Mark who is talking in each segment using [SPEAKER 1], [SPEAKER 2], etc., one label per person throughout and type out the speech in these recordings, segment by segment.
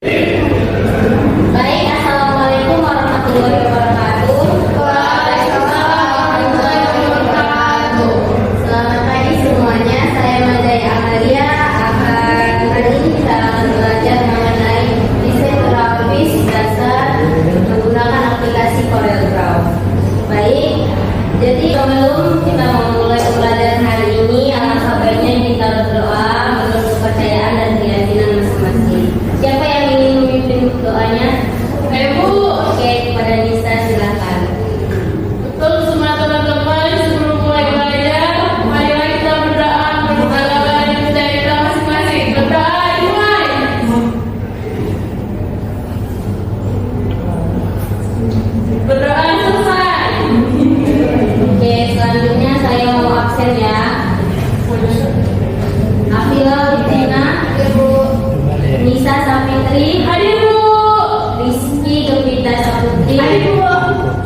[SPEAKER 1] Baik, Assalamualaikum warahmatullahi wabarakatuh. Waalaikumsalam warahmatullahi wabarakatuh. Selamat pagi semuanya, saya Madaya Amalia hari ini kita akan belajar mengenai desain grafis dasar menggunakan aplikasi CorelDRAW. Baik, jadi sebelum kita memulai pelajaran hari ini, alangkah baiknya kita berdoa menurut kepercayaan dan keyakinan masing-masing. Siapa yang ingin memimpin doanya?
[SPEAKER 2] Ibu.
[SPEAKER 1] Oke, kepada Nisa silakan.
[SPEAKER 2] Betul semua teman-teman, sebelum mulai belajar, marilah kita berdoa menurut agama dan budaya kita masing-masing. Berdoa dimulai. Berdoa selesai.
[SPEAKER 1] Oke, selanjutnya saya mau absen ya. Afila Witena, Nisa Sapitri,
[SPEAKER 2] Hadir Bu.
[SPEAKER 1] Rizky Gempita Saputri,
[SPEAKER 2] Hadir Bu.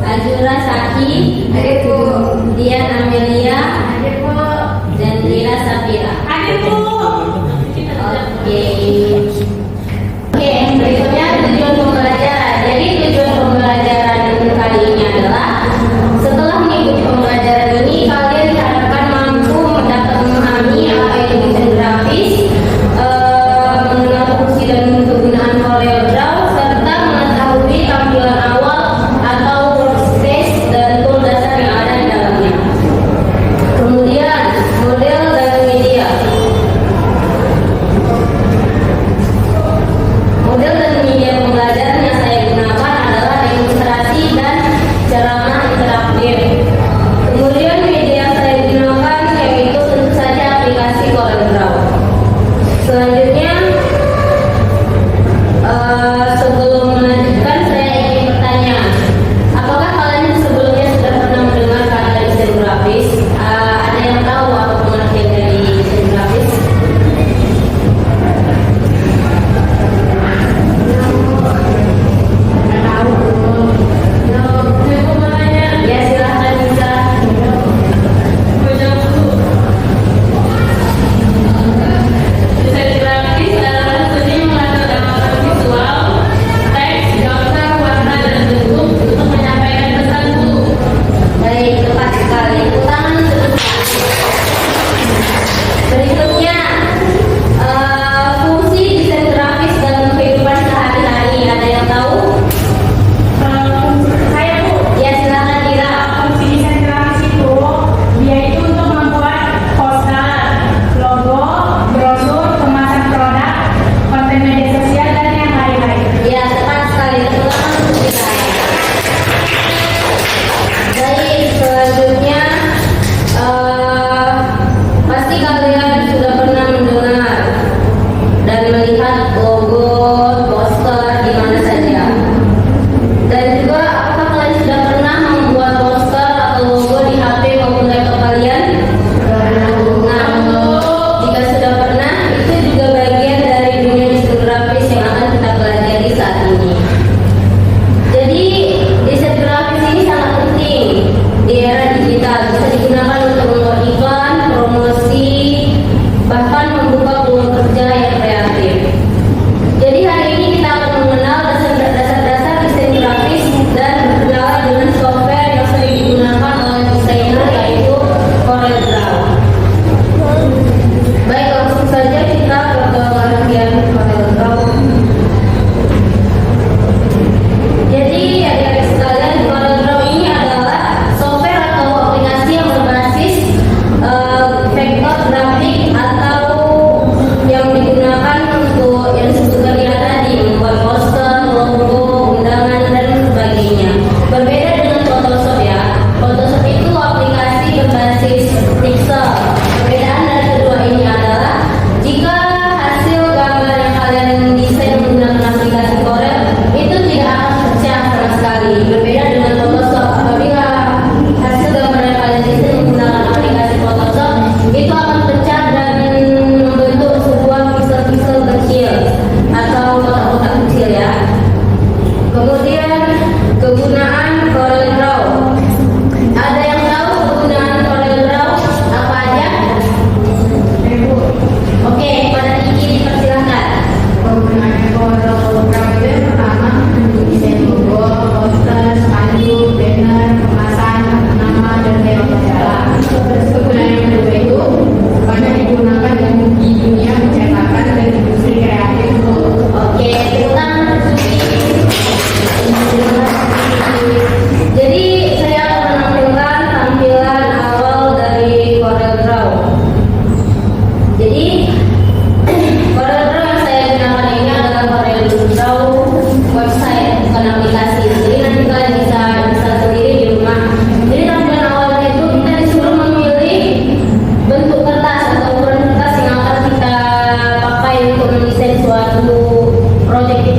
[SPEAKER 1] Azura Saki,
[SPEAKER 2] Hadir Bu.
[SPEAKER 1] Dian Amelia,
[SPEAKER 2] Hadir Bu.
[SPEAKER 1] dan Lira Sapira.
[SPEAKER 2] Hadir Bu.
[SPEAKER 1] Oke, berikutnya tujuan pembelajaran. Jadi tujuan pembelajaran kali ini adalah setelah mengikuti pembelajaran ini kalian diharapkan mampu dapat memahami apa itu desain grafis, mengenal fungsi dan kegunaan CorelDRAW, serta mengetahui tampilan awal atau workspace dan tool dasar yang ada di dalamnya. Kemudian model dan media. Model dan media pembelajaran yang saya gunakan adalah demonstrasi dan ceramah interaktif. Kemudian media yang saya gunakan yaitu tentu saja aplikasi CorelDRAW. Selanjutnya, sebelum melanjutkan saya ingin bertanya, apakah kalian sebelumnya sudah pernah mendengar kata desain grafis? Ada yang tahu apa pengertian dari desain grafis?
[SPEAKER 2] Ibu mau nanya.
[SPEAKER 1] Ya, silahkan bisa.
[SPEAKER 2] Ibu jawab dulu. Desain grafis adalah studi mengatur gambar visual, teks, gambar, warna, dan bentuk untuk menyampaikan pesan Bu.
[SPEAKER 1] Baik, tepat sekali. Tepuk tangan untuk berikutnya, fungsi desain grafis dalam kehidupan sehari-hari. Ada yang tahu?
[SPEAKER 2] Saya Bu,
[SPEAKER 1] Ya, silakan Dira.
[SPEAKER 2] fungsi desain grafis itu dia itu untuk membuat poster, logo, brosur, kemasan produk, konten media sosial dan yang lain-lain.
[SPEAKER 1] Ya, tepat sekali. Tepuk tangan untuk Dira. Baik, selanjutnya, pasti kalian sudah pernah mendengar dan melihat logo, poster di mana saja. Dan juga apakah kalian sudah pernah membuat poster atau logo di HP maupun laptop kalian? Nah, jika sudah pernah, itu juga bagian dari dunia desain grafis yang akan kita pelajari saat ini. Jadi, desain grafis ini sangat penting di era digital. Bisa digunakan untuk membuat iklan, promosi, bahkan membuka peluang kerja yang kreatif. Jadi hari ini kita akan mengenal dasar-dasar desain grafis dan berkenalan dengan software yang sering digunakan oleh desainer yaitu CorelDRAW. Baik, langsung saja kita ke pengertian CorelDRAW.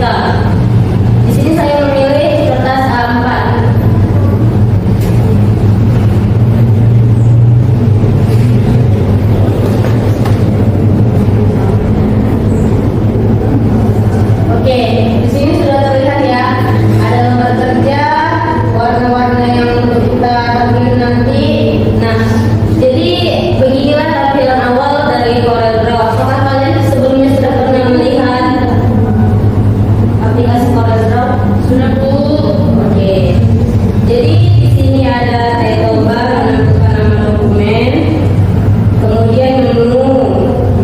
[SPEAKER 1] hitam. Di sini saya memilih kertas A4. Oke, di sini sudah terlihat ya, ada lembar kerja, warna-warna yang untuk kita pilih nanti. Nah, jadi beginilah tampilan awal dari CorelDRAW. Apakah kalian sebelumnya sudah pernah melihat aplikasi CorelDRAW?
[SPEAKER 2] Sudah Bu.
[SPEAKER 1] Oke. Jadi di sini ada title bar menentukan nama dokumen, kemudian menu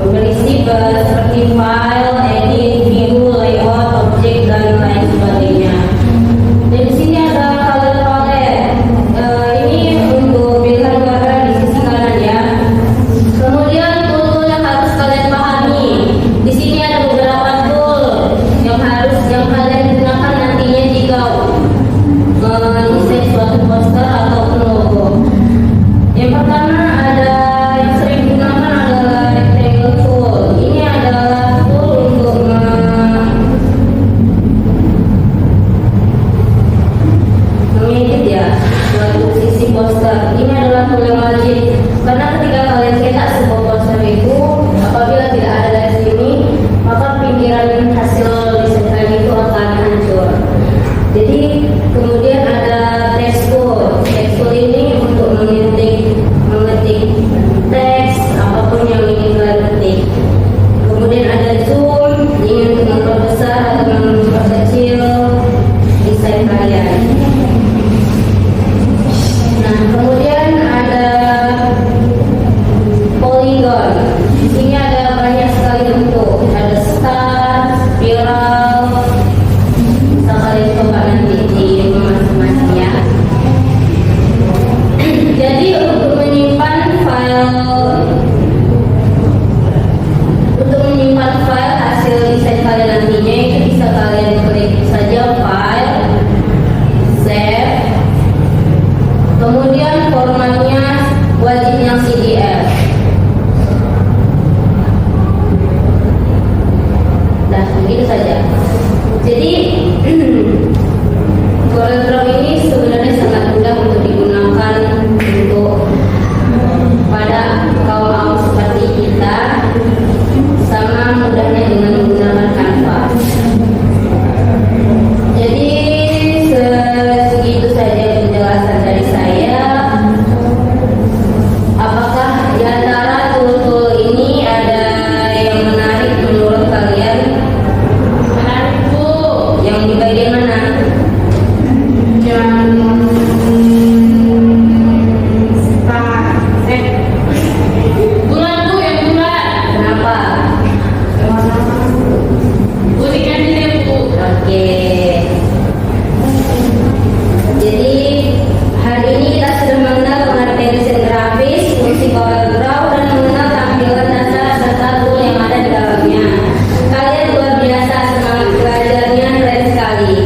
[SPEAKER 1] berisi seperti file, edit, view, layout, objek dan lain sebagainya. Dan di sini ada color palette. Ini untuk pilihan warna di sisi kanan ya. Kemudian tool yang harus kalian pahami. Di sini ada beberapa tool yang kalian gunakan nantinya jika mendesain suatu poster ataupun logo. Yang pertama ada yang sering digunakan adalah rectangle tool. Ini adalah tool untuk mengedit ya suatu sisi poster. Ini adalah tool yang wajib karena ketika kalian cetak sebuah poster itu, apabila tidak ada dari sini, maka pinggiran hasil desain kalian itu akan hancur. Jadi kemudian ada text tool. Text tool ini untuk mengetik teks apapun yang ingin kalian ketik. Kemudian ada zoom, ingin untuk memperbesar atau memperkecil desain kalian. Nah, kemudian ada polygon. Di sini ada banyak sekali bentuk. Ada star, spiral. Bisa kalian coba nanti di rumah masing-masing ya. Jadi untuk menyimpan file hasil desain kalian nantinya itu bisa kalian klik saja file, save. Kemudian formatnya wajib yang CDF. Nah, begitu saja. Jadi CorelDRAW ini sebenarnya sangat mudah untuk digunakan untuk pada kaum seperti kita, sama mudahnya dengan menggunakan Canva. Jadi segitu saja penjelasan dari saya. Apakah di antara tool-tool ini ada yang menarik menurut kalian?
[SPEAKER 2] Menarik Bu.
[SPEAKER 1] Yang di bagian mana?
[SPEAKER 2] Yang bulan Bu, yang bulan.
[SPEAKER 1] Kenapa?
[SPEAKER 2] Uniknya ini Bu.
[SPEAKER 1] Oke. Jadi hari ini kita sudah mengenal pengertian desain grafis, fungsi CorelDRAW, dan mengenal tampilan dasar serta tool yang ada di dalamnya. Kalian luar biasa, semangat belajarnya keren sekali.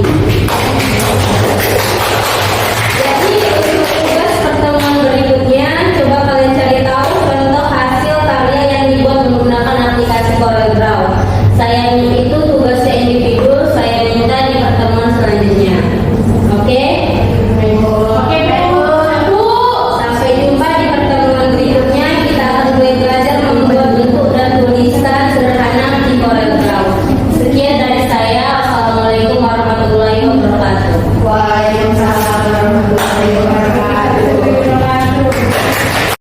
[SPEAKER 1] Jadi untuk tugas pertemuan berikutnya, coba kalian cari tahu contoh hasil karya yang dibuat menggunakan aplikasi CorelDRAW. Saya itu tugasnya individu, saya minta di pertemuan selanjutnya. Oke?
[SPEAKER 2] Oke Bu.
[SPEAKER 1] Sampai jumpa di pertemuan berikutnya. Kita akan mulai belajar membuat bentuk dan tulisan sederhana di CorelDRAW. Sekian dari saya. Assalamualaikum warahmatullahi wabarakatuh.
[SPEAKER 2] Waalaikumsalam warahmatullahi wabarakatuh.